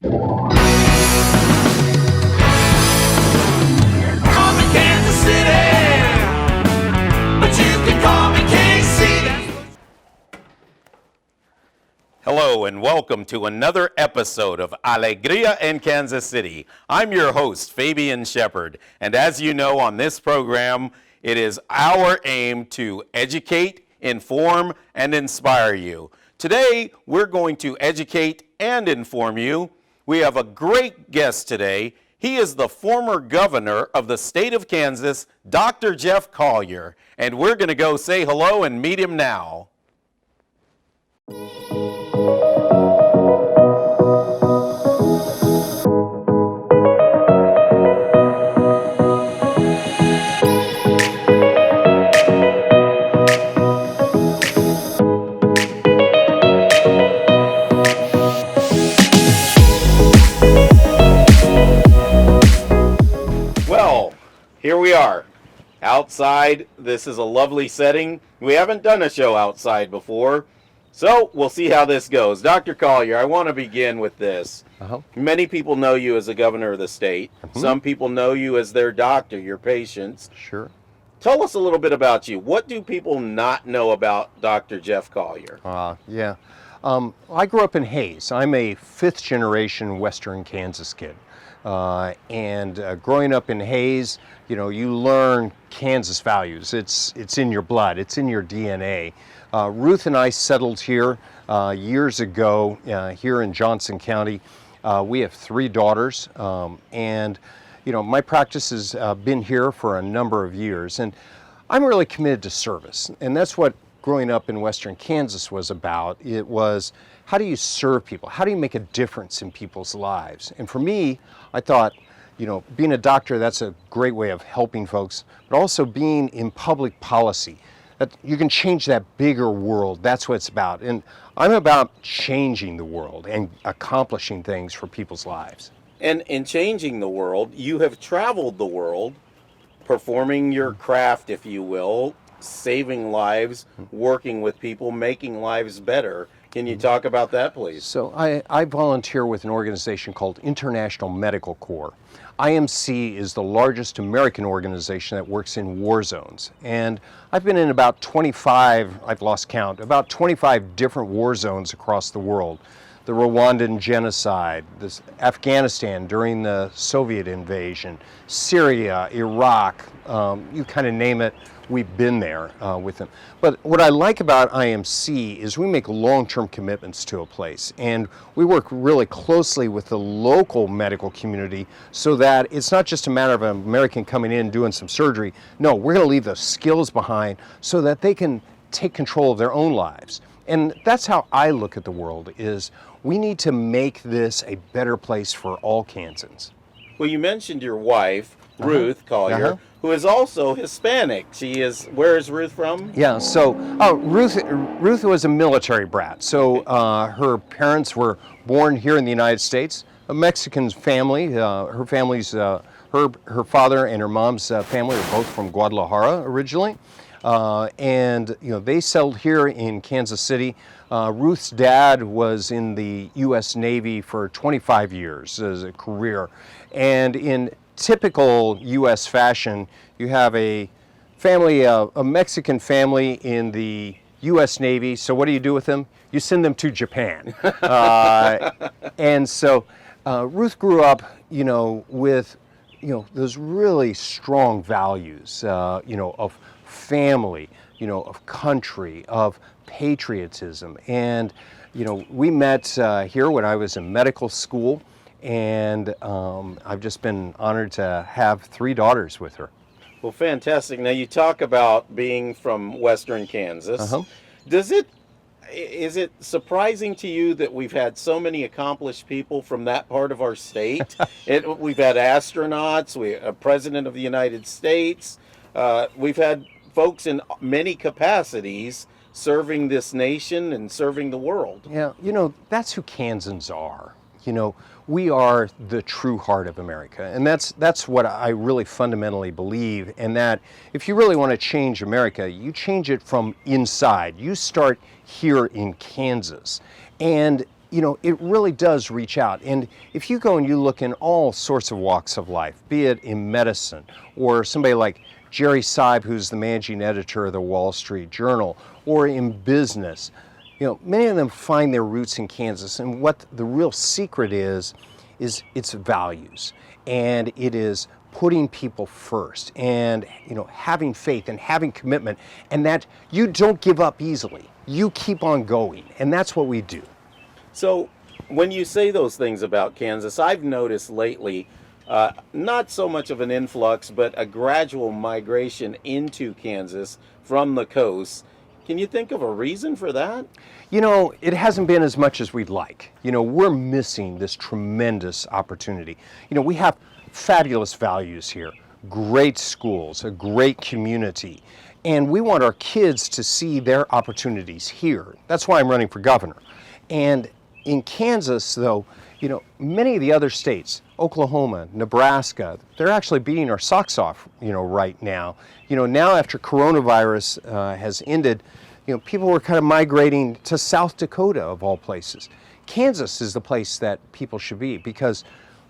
I'm in Kansas City, but you can call me KC. Hello and welcome to another episode of Alegria in Kansas City. I'm your host, Fabian Shepard, and as you know on this program, it is our aim to educate, inform, and inspire you. Today, we're going to educate and inform you. We have a great guest today. He is the former governor of the state of Kansas, Dr. Jeff Collier, and we're going to go say hello and meet him now. Here we are, outside. This is a lovely setting. We haven't done a show outside before, so we'll see how this goes. Dr. Collier, I want to begin with this. Many people know you as the governor of the state. Some people know you as their doctor, your patients. Sure. Tell us a little bit about you. What do people not know about Dr. Jeff Collier? Yeah. I grew up in Hayes. I'm a fifth-generation Western Kansas kid. And growing up in Hayes, you know, you learn Kansas values. It's in your blood. It's in your DNA. Ruth and I settled here years ago here in Johnson County. We have 3 daughters, and you know, my practice has been here for a number of years, and I'm really committed to service, and that's what growing up in Western Kansas was about. It was, how do you serve people? How do you make a difference in people's lives? And for me, I thought, you know, being a doctor, that's a great way of helping folks, but also being in public policy, that you can change that bigger world. That's what it's about. And I'm about changing the world and accomplishing things for people's lives. And in changing the world, you have traveled the world, performing your craft, if you will, saving lives, working with people, making lives better. Can you talk about that, please? So I volunteer with an organization called International Medical Corps. IMC is the largest American organization that works in war zones. And I've been in about 25, I've lost count, about 25 different war zones across the world. The Rwandan genocide, Afghanistan during the Soviet invasion, Syria, Iraq, you kind of name it, we've been there with them. But what I like about IMC is we make long-term commitments to a place, and we work really closely with the local medical community so that it's not just a matter of an American coming in and doing some surgery. No, we're going to leave the skills behind so that they can take control of their own lives. And that's how I look at the world, is we need to make this a better place for all Kansans. Well, you mentioned your wife, Ruth Collier, who is also Hispanic. She is, where is Ruth from? Yeah, so Ruth was a military brat. So her parents were born here in the United States, a Mexican family. Her family's, her father and her mom's family are both from Guadalajara originally. And you know, they settled here in Kansas City. Ruth's dad was in the U.S. Navy for 25 years as a career. And in typical U.S. fashion, you have a family, a Mexican family in the U.S. Navy. So what do you do with them? You send them to Japan. And so Ruth grew up, you know, with, you know, those really strong values, you know, of family, you know, of country, of patriotism. And, you know, we met here when I was in medical school, and I've just been honored to have 3 daughters with her. Well, fantastic. Now, you talk about being from Western Kansas. Is it surprising to you that we've had so many accomplished people from that part of our state? We've had astronauts, a president of the United States. We've had folks in many capacities serving this nation and serving the world. Yeah, you know, that's who Kansans are. You know, we are the true heart of America, and that's what I really fundamentally believe, and that if you really want to change America, you change it from inside. You start here in Kansas. And it really does reach out. And if you go and you look in all sorts of walks of life, be it in medicine or somebody like Jerry Seib, who's the managing editor of the Wall Street Journal, or in business, many of them find their roots in Kansas. And what the real secret is its values. And it is putting people first and, having faith and having commitment, and that you don't give up easily. You keep on going. And that's what we do. So when you say those things about Kansas, I've noticed lately not so much of an influx, but a gradual migration into Kansas from the coast. Can you think of a reason for that? It hasn't been as much as we'd like. We're missing this tremendous opportunity. We have fabulous values here, great schools, a great community, and we want our kids to see their opportunities here. That's why I'm running for governor. And in Kansas, though, many of the other states, Oklahoma, Nebraska, they're actually beating our socks off, right now. Now after coronavirus has ended, people were kind of migrating to South Dakota, of all places. Kansas is the place that people should be because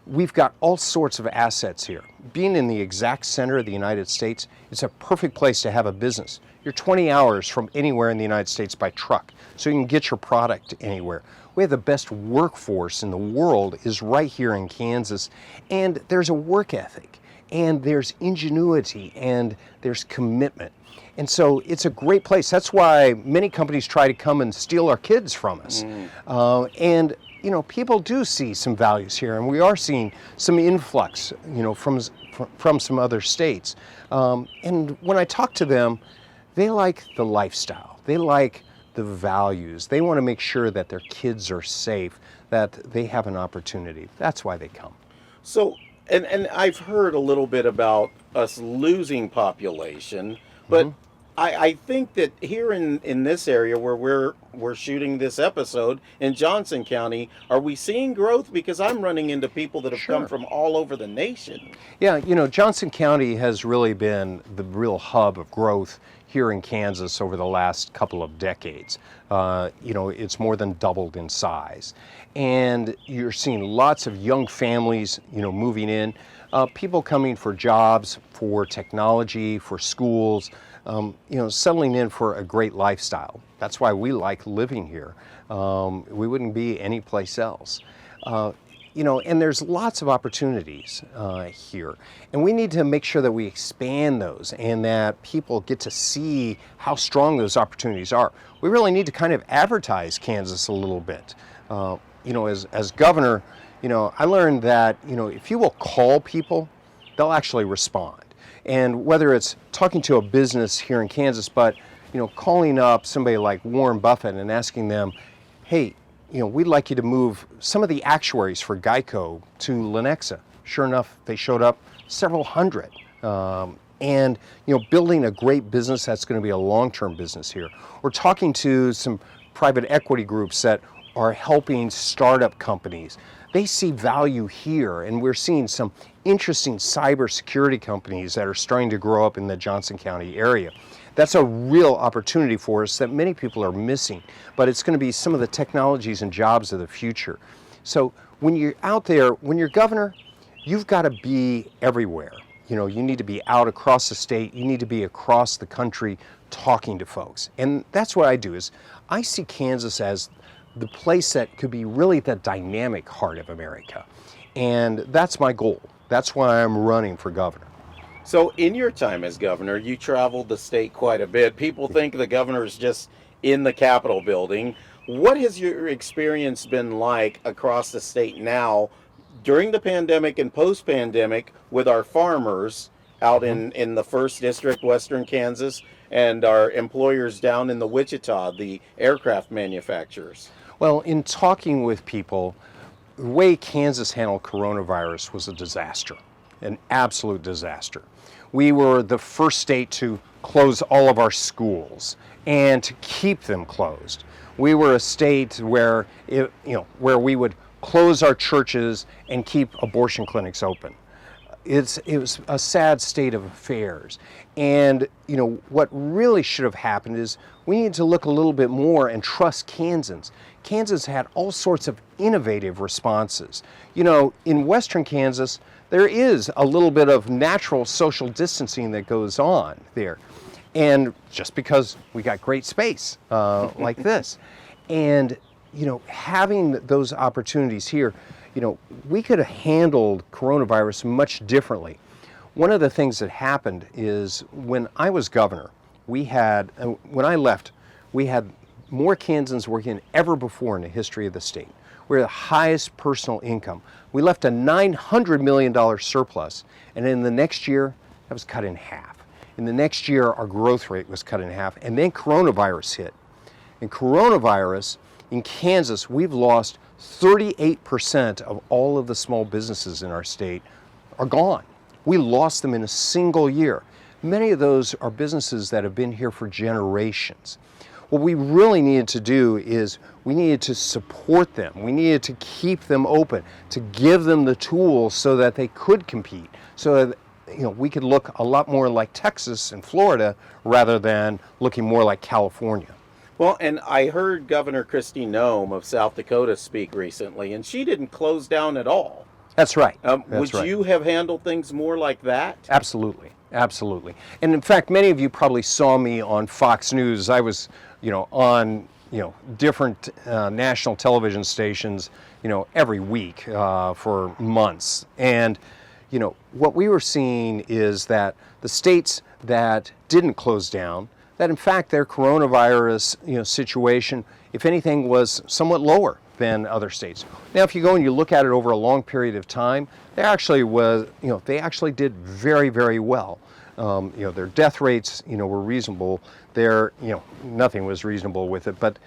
we've got all sorts of assets here. Being in the exact center of the United States, it's a perfect place to have a business. You're 20 hours from anywhere in the United States by truck, so you can get your product anywhere. We have the best workforce in the world is right here in Kansas, and there's a work ethic, and there's ingenuity, and there's commitment. And so it's a great place. That's why many companies try to come and steal our kids from us. And people do see some values here, and we are seeing some influx, from some other states. And when I talk to them, they like the lifestyle. They like the values. They want to make sure that their kids are safe, that they have an opportunity. That's why they come. So, and I've heard a little bit about us losing population, but I think that here in this area where we're shooting this episode in Johnson County, are we seeing growth? Because I'm running into people that have come from all over the nation. Yeah, Johnson County has really been the real hub of growth here in Kansas over the last couple of decades. It's more than doubled in size. And you're seeing lots of young families, moving in, people coming for jobs, for technology, for schools, settling in for a great lifestyle. That's why we like living here. We wouldn't be anyplace else. And there's lots of opportunities here. And we need to make sure that we expand those and that people get to see how strong those opportunities are. We really need to kind of advertise Kansas a little bit. As governor, I learned that, if you will call people, they'll actually respond. And whether it's talking to a business here in Kansas, but, calling up somebody like Warren Buffett and asking them, hey, we'd like you to move some of the actuaries for Geico to Lenexa. Sure enough, they showed up, several hundred. And building a great business that's going to be a long-term business here. Or talking to some private equity groups that are helping startup companies. They see value here, and we're seeing some interesting cybersecurity companies that are starting to grow up in the Johnson County area. That's a real opportunity for us that many people are missing, but it's going to be some of the technologies and jobs of the future. So when you're out there, when you're governor, you've got to be everywhere. You need to be out across the state, you need to be across the country talking to folks. And that's what I do, is I see Kansas as the place that could be really the dynamic heart of America. And that's my goal. That's why I'm running for governor. So in your time as governor, you traveled the state quite a bit. People think the governor is just in the Capitol building. What has your experience been like across the state now during the pandemic and post-pandemic with our farmers out in the 1st District, Western Kansas, and our employers down in the Wichita, the aircraft manufacturers? Well, in talking with people, the way Kansas handled coronavirus was a disaster, an absolute disaster. We were the first state to close all of our schools and to keep them closed. We were a state where where we would close our churches and keep abortion clinics open. it was a sad state of affairs. And what really should have happened is we need to look a little bit more and trust Kansans. Kansas had all sorts of innovative responses. In western Kansas, there is a little bit of natural social distancing that goes on there. And just because we got great space like this. And, having those opportunities here, we could have handled coronavirus much differently. One of the things that happened is when I was governor, when I left, we had more Kansans working than ever before in the history of the state. We're the highest personal income. We left a $900 million surplus, and in the next year, that was cut in half. In the next year, our growth rate was cut in half, and then coronavirus hit. And coronavirus, in Kansas, we've lost 38% of all of the small businesses in our state are gone. We lost them in a single year. Many of those are businesses that have been here for generations. What we really needed to do is we needed to support them. We needed to keep them open, to give them the tools so that they could compete, so that we could look a lot more like Texas and Florida rather than looking more like California. Well, and I heard Governor Kristi Noem of South Dakota speak recently, and she didn't close down at all. That's right. Would you have handled things more like that? Absolutely. Absolutely. And in fact, many of you probably saw me on Fox News. I was, on, different national television stations, every week for months. And, what we were seeing is that the states that didn't close down, that in fact their coronavirus, situation, if anything, was somewhat lower than other states. Now, if you go and you look at it over a long period of time, they actually did very, very well. Their death rates, were reasonable. Nothing was reasonable with it, but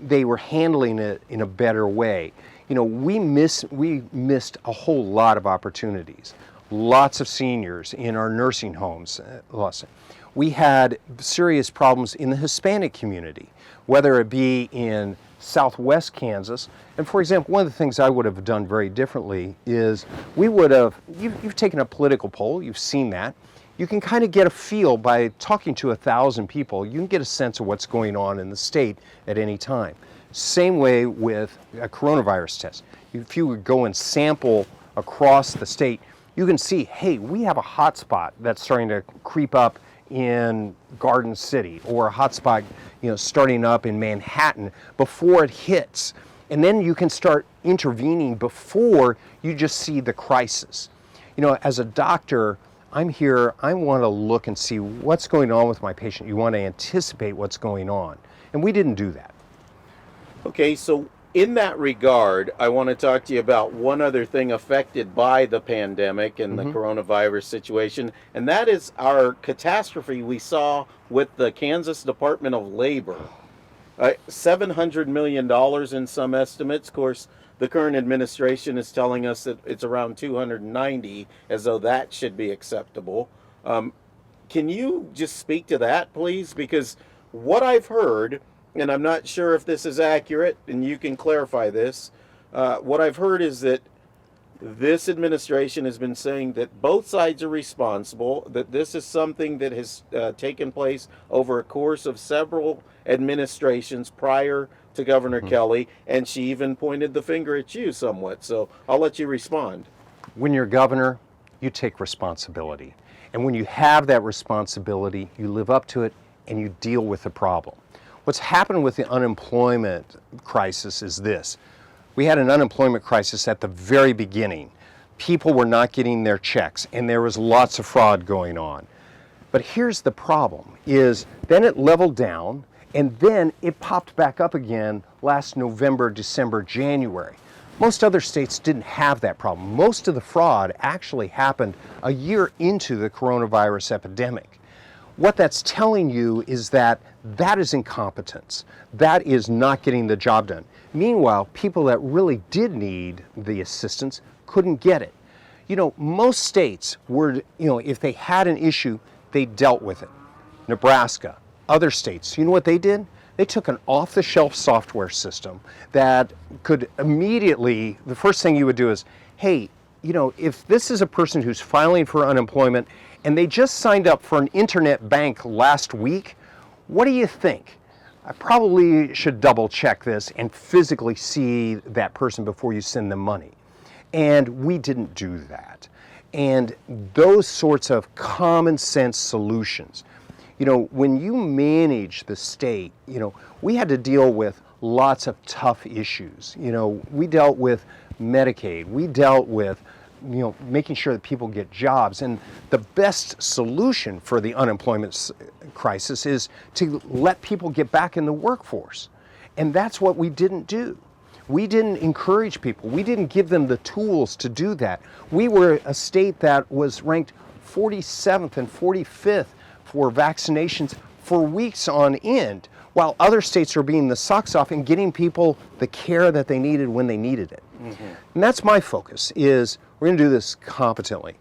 they were handling it in a better way. We missed a whole lot of opportunities. Lots of seniors in our nursing homes lost it. We had serious problems in the Hispanic community, whether it be in Southwest Kansas. And for example, one of the things I would have done very differently is you've taken a political poll, you've seen that. You can kind of get a feel by talking to 1,000 people, you can get a sense of what's going on in the state at any time. Same way with a coronavirus test. If you would go and sample across the state, you can see, hey, we have a hot spot that's starting to creep up in Garden City, or a hot spot, starting up in Manhattan before it hits. And then you can start intervening before you just see the crisis. As a doctor, I'm here, I want to look and see what's going on with my patient. You want to anticipate what's going on. And we didn't do that. Okay, so in that regard, I want to talk to you about one other thing affected by the pandemic and the coronavirus situation, and that is our catastrophe we saw with the Kansas Department of Labor. $700 million in some estimates. Of course, the current administration is telling us that it's around 290, as though that should be acceptable. Can you just speak to that, please? Because what I've heard, and I'm not sure if this is accurate, and you can clarify this, what I've heard is that this administration has been saying that both sides are responsible, that this is something that has taken place over a course of several administrations prior to Governor Kelly, and she even pointed the finger at you somewhat. So I'll let you respond. When you're governor, you take responsibility. And when you have that responsibility, you live up to it and you deal with the problem. What's happened with the unemployment crisis is this. We had an unemployment crisis at the very beginning. People were not getting their checks, and there was lots of fraud going on. But here's the problem, is then it leveled down, and then it popped back up again last November, December, January. Most other states didn't have that problem. Most of the fraud actually happened a year into the coronavirus epidemic. What that's telling you is that is incompetence. That is not getting the job done. Meanwhile, people that really did need the assistance couldn't get it. Most states were, if they had an issue, they dealt with it. Nebraska, other states, you know what they did? They took an off-the-shelf software system that could immediately, the first thing you would do is, hey, if this is a person who's filing for unemployment and they just signed up for an internet bank last week, what do you think? I probably should double check this and physically see that person before you send them money. And we didn't do that. And those sorts of common sense solutions, when you manage the state, we had to deal with lots of tough issues. We dealt with Medicaid, we dealt with making sure that people get jobs. And the best solution for the unemployment crisis is to let people get back in the workforce. And that's what we didn't do. We didn't encourage people. We didn't give them the tools to do that. We were a state that was ranked 47th and 45th for vaccinations for weeks on end, while other states are being the socks off and getting people the care that they needed when they needed it. Mm-hmm. And that's my focus, is we're going to do this competently.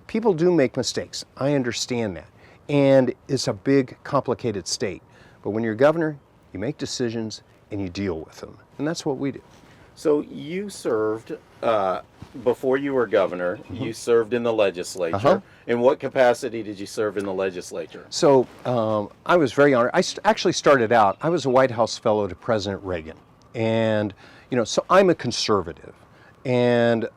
People do make mistakes. I understand that. And it's a big, complicated state. But when you're governor, you make decisions and you deal with them. And that's what we do. So you served, before you were governor, you served in the legislature. Uh-huh. In what capacity did you serve in the legislature? So I was very honored. I actually started out, I was a White House fellow to President Reagan. And, so I'm a conservative. And,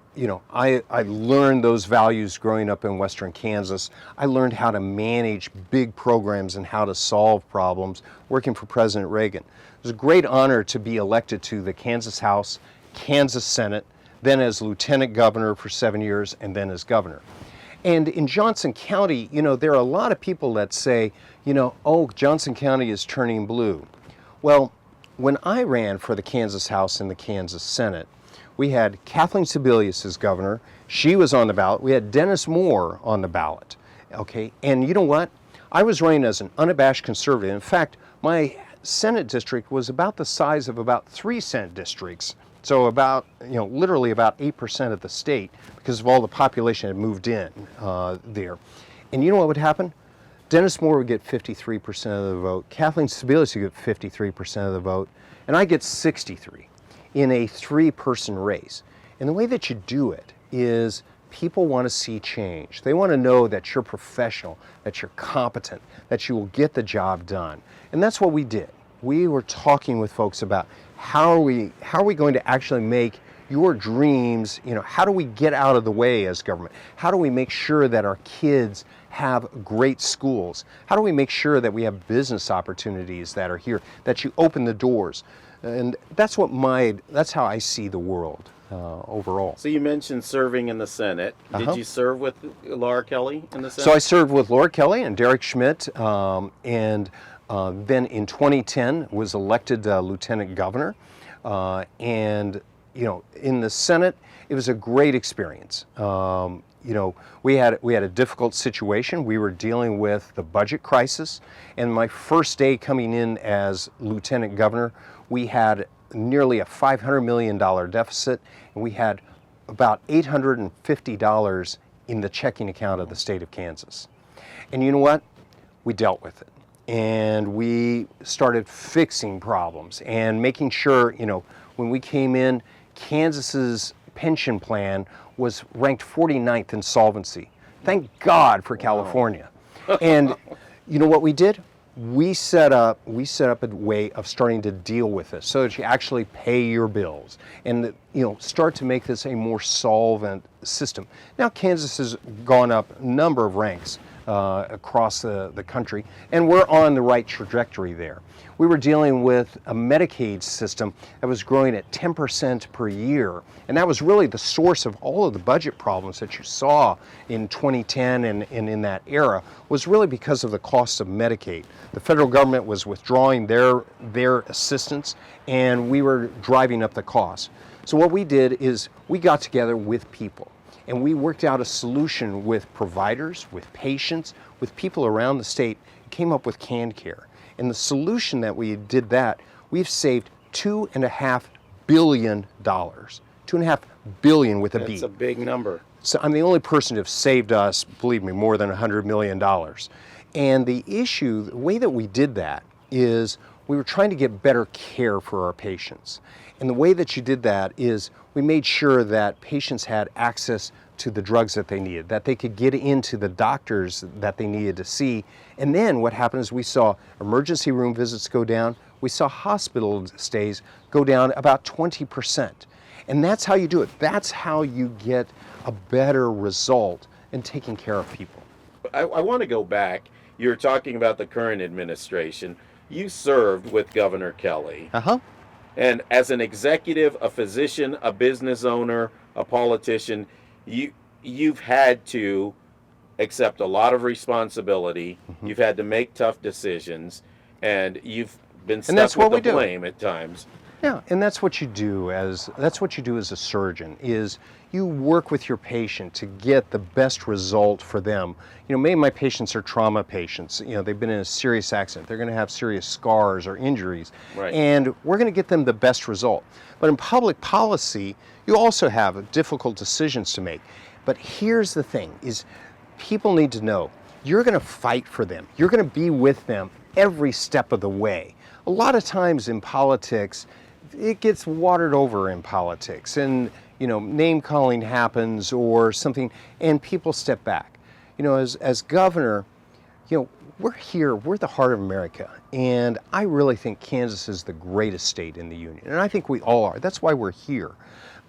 I learned those values growing up in Western Kansas. I learned how to manage big programs and how to solve problems working for President Reagan. It was a great honor to be elected to the Kansas House, Kansas Senate, then as lieutenant governor for 7 years, and then as governor. And in Johnson County, there are a lot of people that say, Johnson County is turning blue. Well, when I ran for the Kansas House and the Kansas Senate, we had Kathleen Sebelius as governor. She was on the ballot. We had Dennis Moore on the ballot. Okay, and you know what? I was running as an unabashed conservative. In fact, my Senate district was about the size of about 3 Senate districts. So about, literally about 8% of the state, because of all the population that moved in there. And you know what would happen? Dennis Moore would get 53% of the vote. Kathleen Sebelius would get 53% of the vote. And I get 63 in a 3-person race. And the way that you do it is people want to see change. They want to know that you're professional, that you're competent, that you will get the job done. And that's what we did. We were talking with folks about how are we going to actually make your dreams, how do we get out of the way as government? How do we make sure that our kids have great schools? How do we make sure that we have business opportunities that are here, that you open the doors? And that's how I see the world overall. So you mentioned serving in the Senate. Uh-huh. Did you serve with Laura Kelly in the Senate? So I served with Laura Kelly and Derek Schmidt, and then in 2010 was elected lieutenant governor. And in the Senate, it was a great experience. We had a difficult situation. We were dealing with the budget crisis, and my first day coming in as lieutenant governor, we had nearly a $500 million deficit, and we had about $850 in the checking account of the state of Kansas. And you know what? We dealt with it. And we started fixing problems and making sure, when we came in, Kansas's pension plan was ranked 49th in solvency. Thank God for California. And you know what we did? We set up a way of starting to deal with this so that you actually pay your bills and start to make this a more solvent system. Now Kansas has gone up a number of ranks across the country, and we're on the right trajectory there. We were dealing with a Medicaid system that was growing at 10% per year, and that was really the source of all of the budget problems that you saw in 2010 and in that era, was really because of the cost of Medicaid. The federal government was withdrawing their assistance, and we were driving up the cost. So what we did is we got together with people, and we worked out a solution with providers, with patients, with people around the state, and came up with canned care. And the solution that we did that, we've saved $2.5 billion. $2.5 billion with a B. That's a big number. So I'm the only person to have saved us, believe me, more than $100 million. And the way that we did that is we were trying to get better care for our patients. And the way that you did that is we made sure that patients had access to the drugs that they needed, that they could get into the doctors that they needed to see. And then what happened is we saw emergency room visits go down. We saw hospital stays go down about 20%. And that's how you do it. That's how you get a better result in taking care of people. I want to go back. You're talking about the current administration. You served with Governor Kelly. Uh-huh. And as an executive, a physician, a business owner, a politician, you've had to accept a lot of responsibility. Mm-hmm. You've had to make tough decisions, and you've been And that's stuck what with we the do. blame at times. Yeah, and that's what you do as a surgeon is you work with your patient to get the best result for them. You know, many of my patients are trauma patients. You know, they've been in a serious accident. They're going to have serious scars or injuries. Right. And we're going to get them the best result. But in public policy, you also have difficult decisions to make. But here's the thing is people need to know you're going to fight for them. You're going to be with them every step of the way. A lot of times in politics, it gets watered over in politics, and you know, name calling happens or something, and people step back. You know, as governor, you know, we're here, we're the heart of America, and I really think Kansas is the greatest state in the union, and I think we all are. That's why we're here.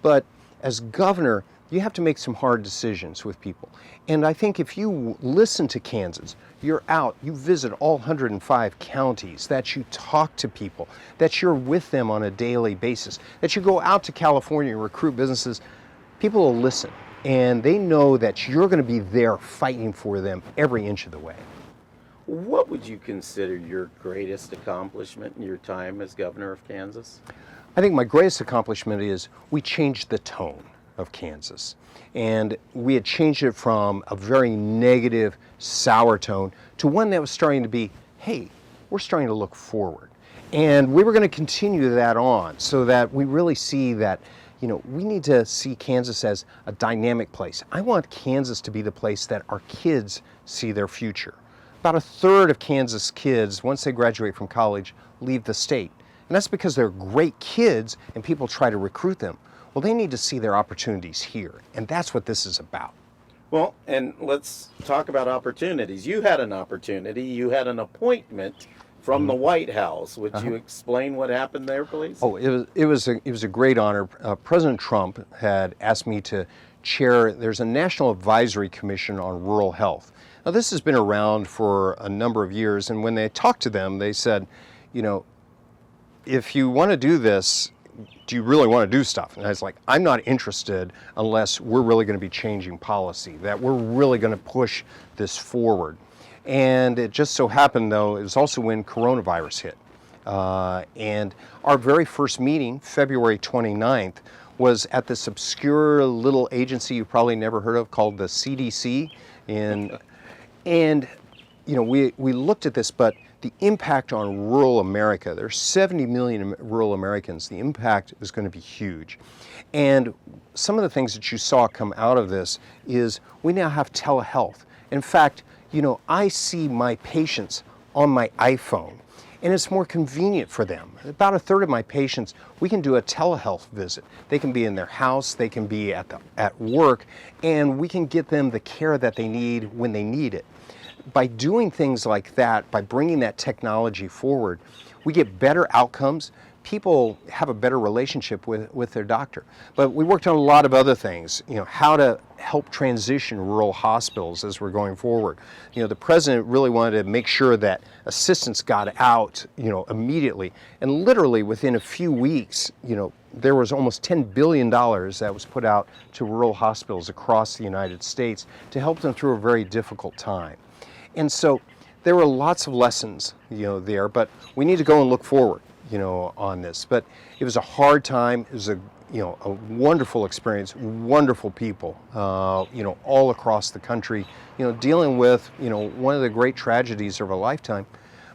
But as governor, you have to make some hard decisions with people. And I think if you listen to Kansas, you're out, you visit all 105 counties, that you talk to people, that you're with them on a daily basis, that you go out to California and recruit businesses, people will listen. And they know that you're going to be there fighting for them every inch of the way. What would you consider your greatest accomplishment in your time as governor of Kansas? I think my greatest accomplishment is we changed the tone of Kansas. And we had changed it from a very negative, sour tone to one that was starting to be, hey, we're starting to look forward. And we were going to continue that on so that we really see that, you know, we need to see Kansas as a dynamic place. I want Kansas to be the place that our kids see their future. About a third of Kansas kids, once they graduate from college, leave the state. And that's because they're great kids and people try to recruit them. Well, they need to see their opportunities here, and that's what this is about. Well, and let's talk about opportunities. You had an opportunity. You had an appointment from the White House. Would you explain what happened there, please? Oh, it was a great honor. President Trump had asked me to chair. There's a National Advisory Commission on Rural Health. Now, this has been around for a number of years, and when they talked to them, they said, you know, if you want to do this, do you really want to do stuff? And I was like, I'm not interested unless we're really going to be changing policy, that we're really going to push this forward. And it just so happened, though, it was also when coronavirus hit. And our very first meeting, February 29th, was at this obscure little agency you probably never heard of called the CDC. And you know, we looked at this, but the impact on rural America, there's 70 million rural Americans, the impact is going to be huge. And some of the things that you saw come out of this is we now have telehealth. In fact, you know, I see my patients on my iPhone, and it's more convenient for them. About a third of my patients, we can do a telehealth visit. They can be in their house, they can be at work, and we can get them the care that they need when they need it. By doing things like that, by bringing that technology forward, we get better outcomes. People have a better relationship with their doctor. But we worked on a lot of other things, you know, how to help transition rural hospitals as we're going forward. You know, the president really wanted to make sure that assistance got out, you know, immediately. And literally within a few weeks, you know, there was almost $10 billion that was put out to rural hospitals across the United States to help them through a very difficult time. And so there were lots of lessons, you know, there, but we need to go and look forward, you know, on this. But it was a hard time. It was a wonderful experience, wonderful people, you know, all across the country, you know, dealing with, you know, one of the great tragedies of a lifetime.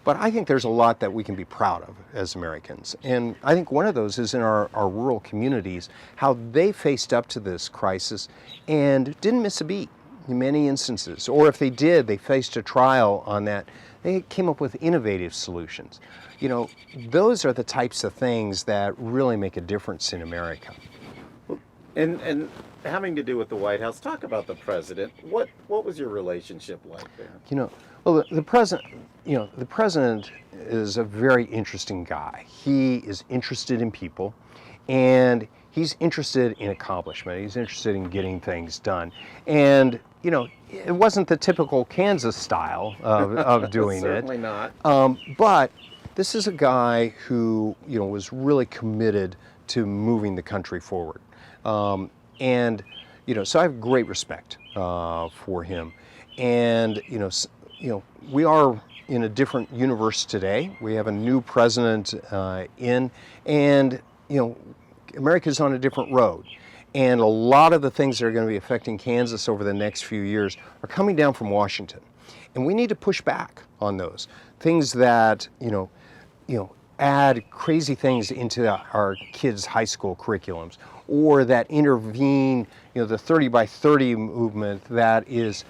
But I think there's a lot that we can be proud of as Americans. And I think one of those is in our rural communities, how they faced up to this crisis and didn't miss a beat. many instances, or if they did, they faced a trial on that, they came up with innovative solutions. Those are the types of things that really make a difference in America. And having to do with the White House, talk about the president. What was your relationship like there? Well, the president is a very interesting guy. He is interested in people, and he's interested in accomplishment. He's interested in getting things done. And, it wasn't the typical Kansas style of doing Certainly it. not. But this is a guy who, was really committed to moving the country forward. So I have great respect for him. And, we are in a different universe today. We have a new president and, America's on a different road. And a lot of the things that are going to be affecting Kansas over the next few years are coming down from Washington. And we need to push back on those. Things that, add crazy things into our kids' high school curriculums, or that intervene, the 30 by 30 movement that is,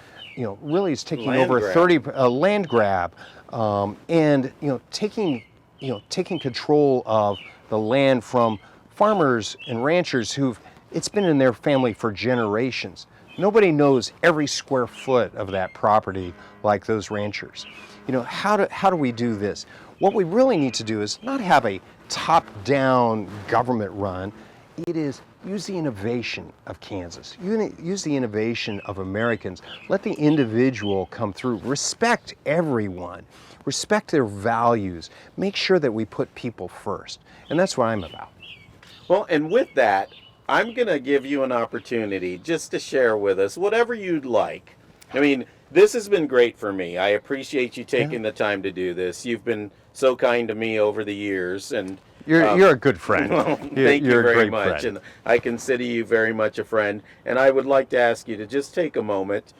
really is taking over 30 land grab, and taking control of the land from farmers and ranchers it's been in their family for generations. Nobody knows every square foot of that property like those ranchers. How do we do this? What we really need to do is not have a top-down government run. It is use the innovation of Kansas. Use the innovation of Americans. Let the individual come through. Respect everyone. Respect their values. Make sure that we put people first. And that's what I'm about. Well, and with that, I'm going to give you an opportunity just to share with us whatever you'd like. I mean, this has been great for me. I appreciate you taking the time to do this. You've been so kind to me over the years, and you're a good friend. Well, thank you very much, and I consider you very much a friend. And I would like to ask you to just take a moment.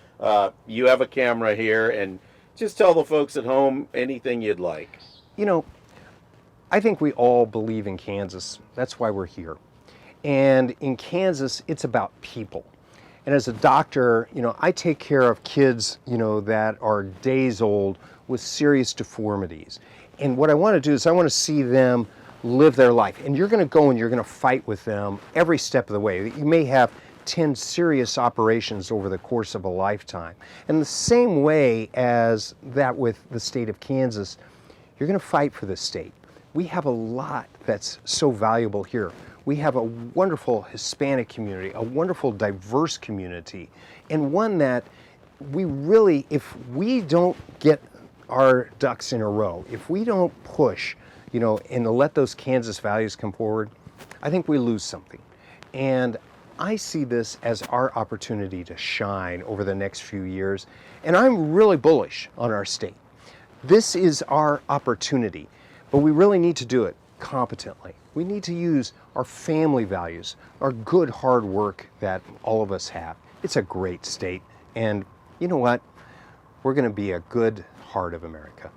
You have a camera here, and just tell the folks at home anything you'd like. I think we all believe in Kansas. That's why we're here. And in Kansas, it's about people. And as a doctor, I take care of kids, that are days old with serious deformities. And what I want to do is I want to see them live their life. And you're going to go and you're going to fight with them every step of the way. You may have 10 serious operations over the course of a lifetime. And the same way as that with the state of Kansas, you're going to fight for the state. We have a lot that's so valuable here. We have a wonderful Hispanic community, a wonderful diverse community, and one that we really, if we don't get our ducks in a row, if we don't push, and to let those Kansas values come forward, I think we lose something. And I see this as our opportunity to shine over the next few years, and I'm really bullish on our state. This is our opportunity, but we really need to do it competently. We need to use our family values, our good hard work that all of us have. It's a great state, and you know what? We're going to be a good heart of America.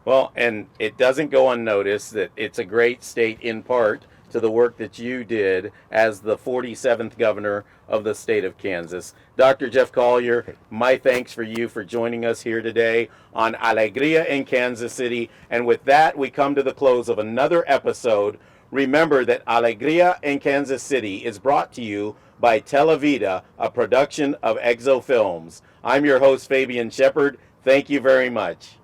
Well, and it doesn't go unnoticed that it's a great state in part to the work that you did as the 47th governor of the state of Kansas. Dr. Jeff Collier, my thanks for you for joining us here today on Alegria in Kansas City. And with that, we come to the close of another episode. Remember that Alegria in Kansas City is brought to you by Televida, a production of Exo Films. I'm your host, Fabian Shepard. Thank you very much.